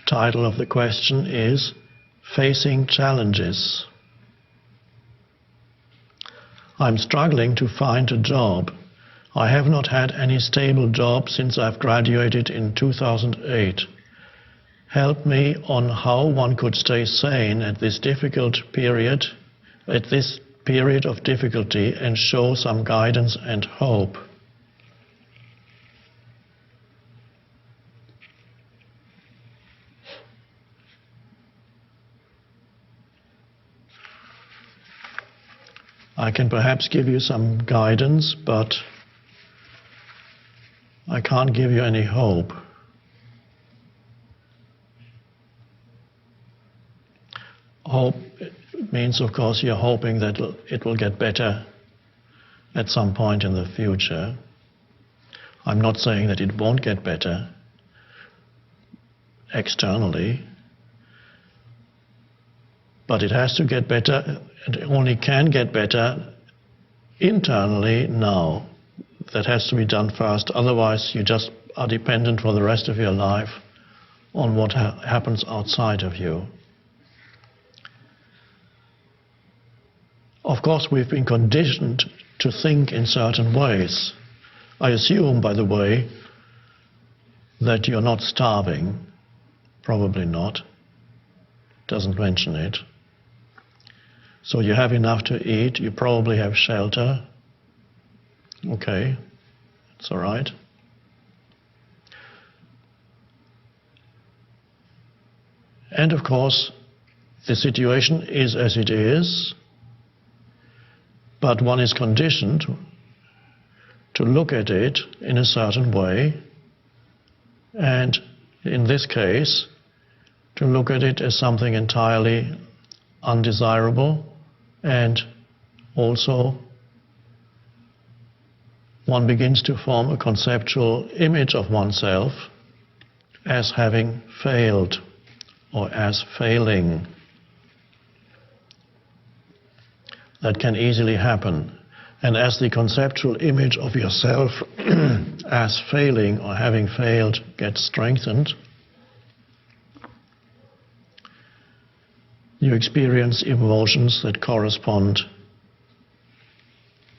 Title of the question is Facing Challenges. I'm struggling to find a job. I have not had any stable job since I've graduated in 2008. Help me on how one could stay sane at this period of difficulty, and show some guidance and hope. I can perhaps give you some guidance, but I can't give you any hope. Hope means, of course, you're hoping that it will get better at some point in the future. I'm not saying that it won't get better externally, but it has to get better. It only can get better internally now. That has to be done first. Otherwise, you just are dependent for the rest of your life on what happens outside of you. Of course, we've been conditioned to think in certain ways. I assume, by the way, that you're not starving. Probably not. Doesn't mention it. So you have enough to eat, you probably have shelter. Okay, that's all right. And of course, the situation is as it is, but one is conditioned to look at it in a certain way, and in this case, to look at it as something entirely undesirable. And also, one begins to form a conceptual image of oneself as having failed or as failing. That can easily happen. And as the conceptual image of yourself as failing or having failed gets strengthened, you experience emotions that correspond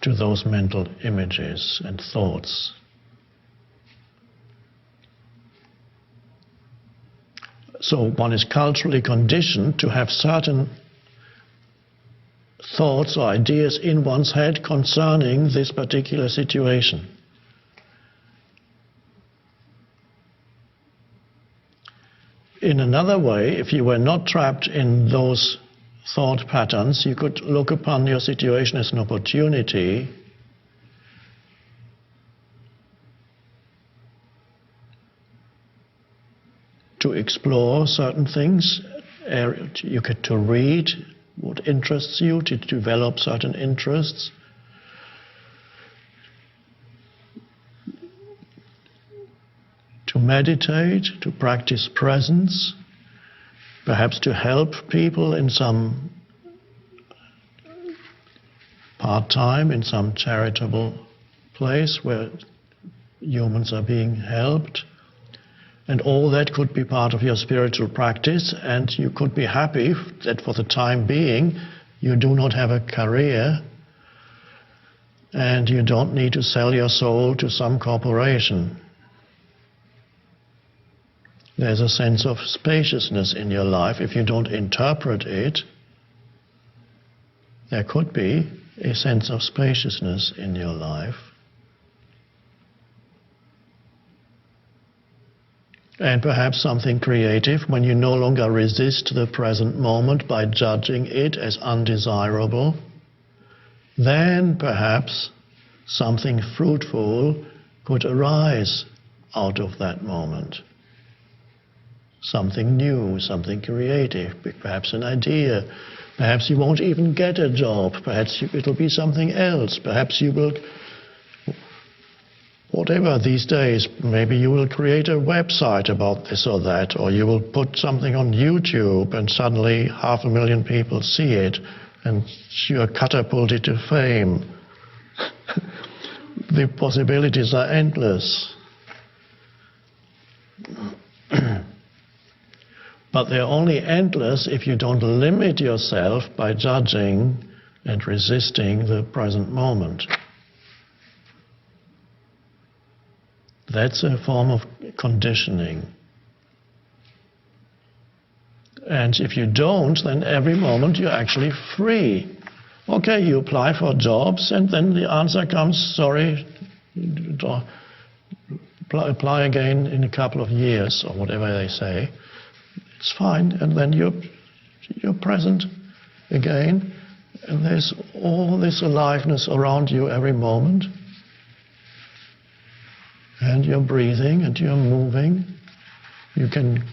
to those mental images and thoughts. So one is culturally conditioned to have certain thoughts or ideas in one's head concerning this particular situation. In another way, if you were not trapped in those thought patterns, you could look upon your situation as an opportunity to explore certain things, to read what interests you, to develop certain interests, to meditate, to practice presence, perhaps to help people in some part-time, in some charitable place where humans are being helped. And all that could be part of your spiritual practice, and you could be happy that for the time being you do not have a career and you don't need to sell your soul to some corporation. There's a sense of spaciousness in your life. If you don't interpret it, there could be a sense of spaciousness in your life. And perhaps something creative when you no longer resist the present moment by judging it as undesirable. Then perhaps something fruitful could arise out of that moment. Something new, something creative, perhaps an idea. Perhaps you won't even get a job. Perhaps it'll be something else. Perhaps you will, whatever these days, maybe you will create a website about this or that, or you will put something on YouTube and suddenly 500,000 people see it and you're catapulted to fame. The possibilities are endless. But they're only endless if you don't limit yourself by judging and resisting the present moment. That's a form of conditioning. And if you don't, then every moment you're actually free. Okay, you apply for jobs, and then the answer comes, sorry, apply again in a couple of years, or whatever they say. It's fine, and then you're present again, and there's all this aliveness around you every moment. And you're breathing, and you're moving. You can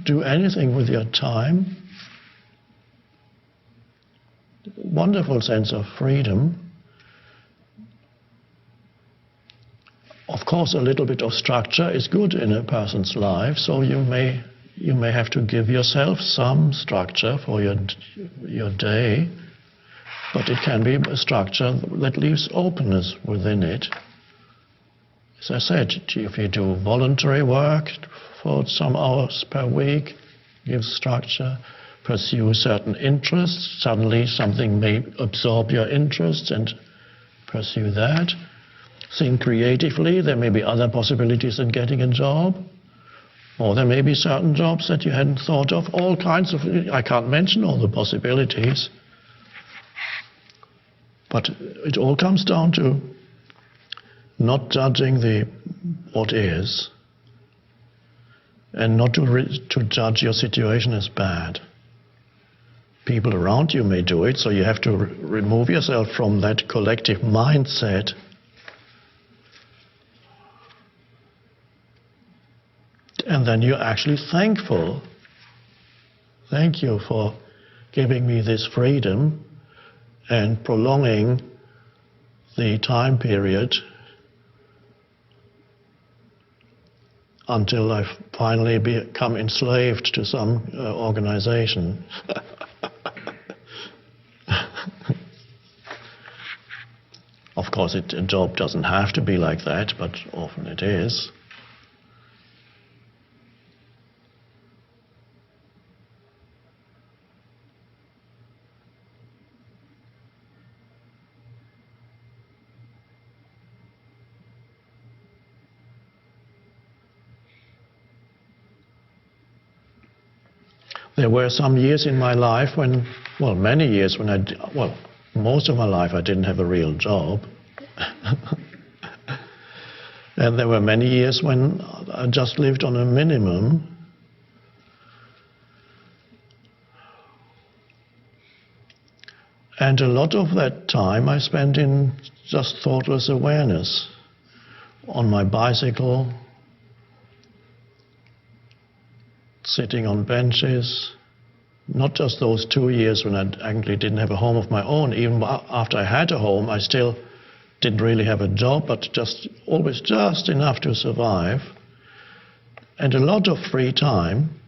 do anything with your time. Wonderful sense of freedom. Of course, a little bit of structure is good in a person's life, so you may have to give yourself some structure for your day, but it can be a structure that leaves openness within it. As I said, if you do voluntary work for some hours per week, give structure, pursue certain interests, suddenly something may absorb your interests and pursue that. Think creatively, there may be other possibilities in getting a job, or there may be certain jobs that you hadn't thought of, all kinds of, I can't mention all the possibilities. But it all comes down to not judging what is, and not to judge your situation as bad. People around you may do it, so you have to remove yourself from that collective mindset. And then you're actually thankful. Thank you for giving me this freedom and prolonging the time period until I've finally become enslaved to some organization. Of course, a job doesn't have to be like that, but often it is. There were some years in my life when, many years when most of my life I didn't have a real job. And there were many years when I just lived on a minimum. And a lot of that time I spent in just thoughtless awareness, on my bicycle, sitting on benches. Not just those 2 years when I actually didn't have a home of my own. Even after I had a home, I still didn't really have a job, but always just enough to survive. And a lot of free time.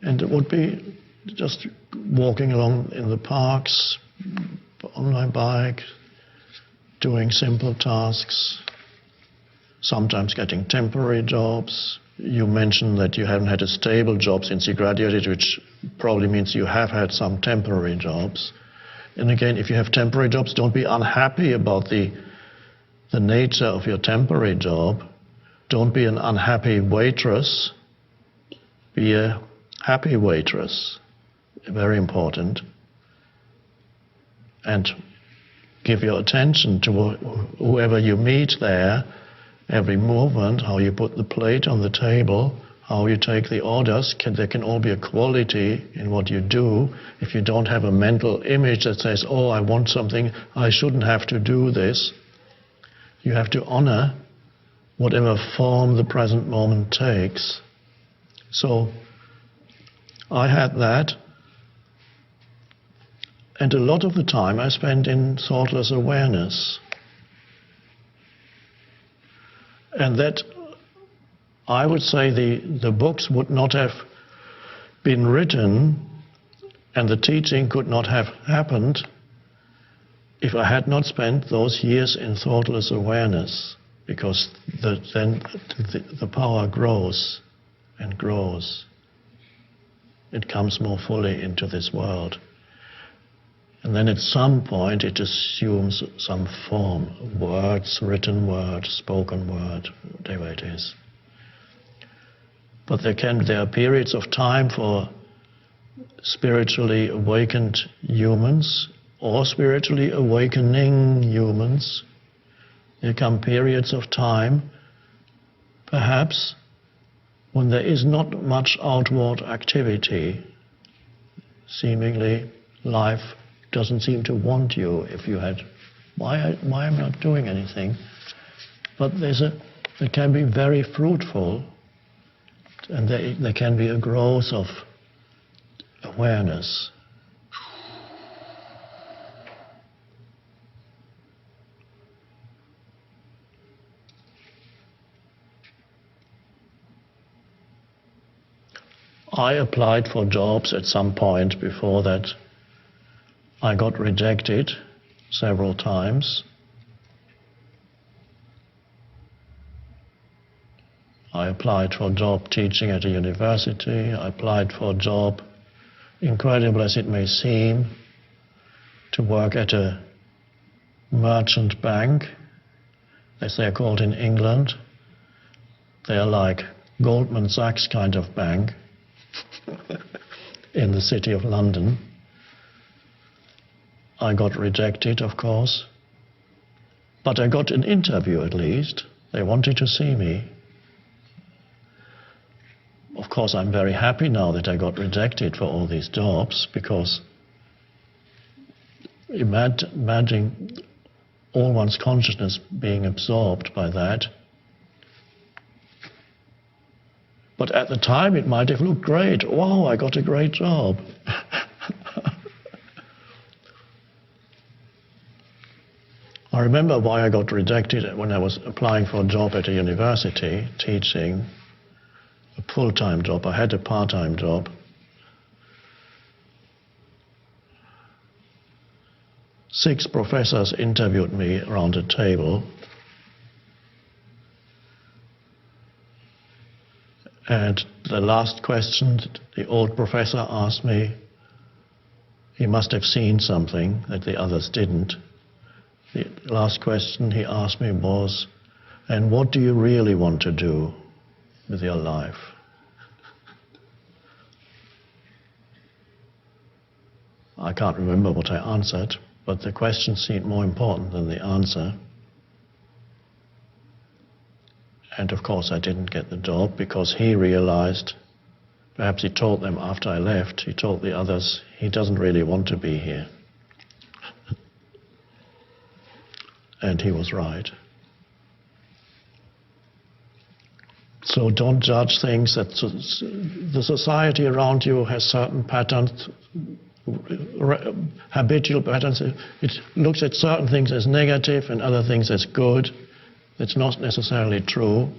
And it would be just walking along in the parks, on my bike, doing simple tasks, sometimes getting temporary jobs. You mentioned that you haven't had a stable job since you graduated, which probably means you have had some temporary jobs. And again, if you have temporary jobs, don't be unhappy about the nature of your temporary job. Don't be an unhappy waitress. Be a happy waitress. Very important. And give your attention to whoever you meet there. Every movement, how you put the plate on the table, how you take the orders, there can all be a quality in what you do. If you don't have a mental image that says, oh, I want something, I shouldn't have to do this, you have to honor whatever form the present moment takes. So I had that, and a lot of the time I spent in thoughtless awareness. And that, I would say, the books would not have been written and the teaching could not have happened if I had not spent those years in thoughtless awareness, because then the power grows and grows. It comes more fully into this world. And then at some point it assumes some form, words, written word, spoken word, whatever it is. But there are periods of time for spiritually awakened humans or spiritually awakening humans. There come periods of time, perhaps, when there is not much outward activity. Seemingly, life doesn't seem to want you. If you had, why am I not doing anything? But it can be very fruitful, and there can be a growth of awareness. I applied for jobs at some point before that. I got rejected several times. I applied for a job teaching at a university. I applied for a job, incredible as it may seem, to work at a merchant bank, as they're called in England. They're like Goldman Sachs kind of bank in the city of London. I got rejected, of course, but I got an interview at least. They wanted to see me. Of course, I'm very happy now that I got rejected for all these jobs, because imagine all one's consciousness being absorbed by that. But at the time it might have looked great. Wow, I got a great job. I remember why I got rejected when I was applying for a job at a university, teaching, a full-time job. I had a part-time job. 6 professors interviewed me around a table. And the last question, the old professor asked me, he must have seen something that the others didn't. The last question he asked me was, and what do you really want to do with your life? I can't remember what I answered, but the question seemed more important than the answer. And of course I didn't get the job, because he realized, perhaps he told them after I left, he told the others, he doesn't really want to be here. And he was right. So don't judge things. That the society around you has certain patterns, habitual patterns. It looks at certain things as negative and other things as good. It's not necessarily true.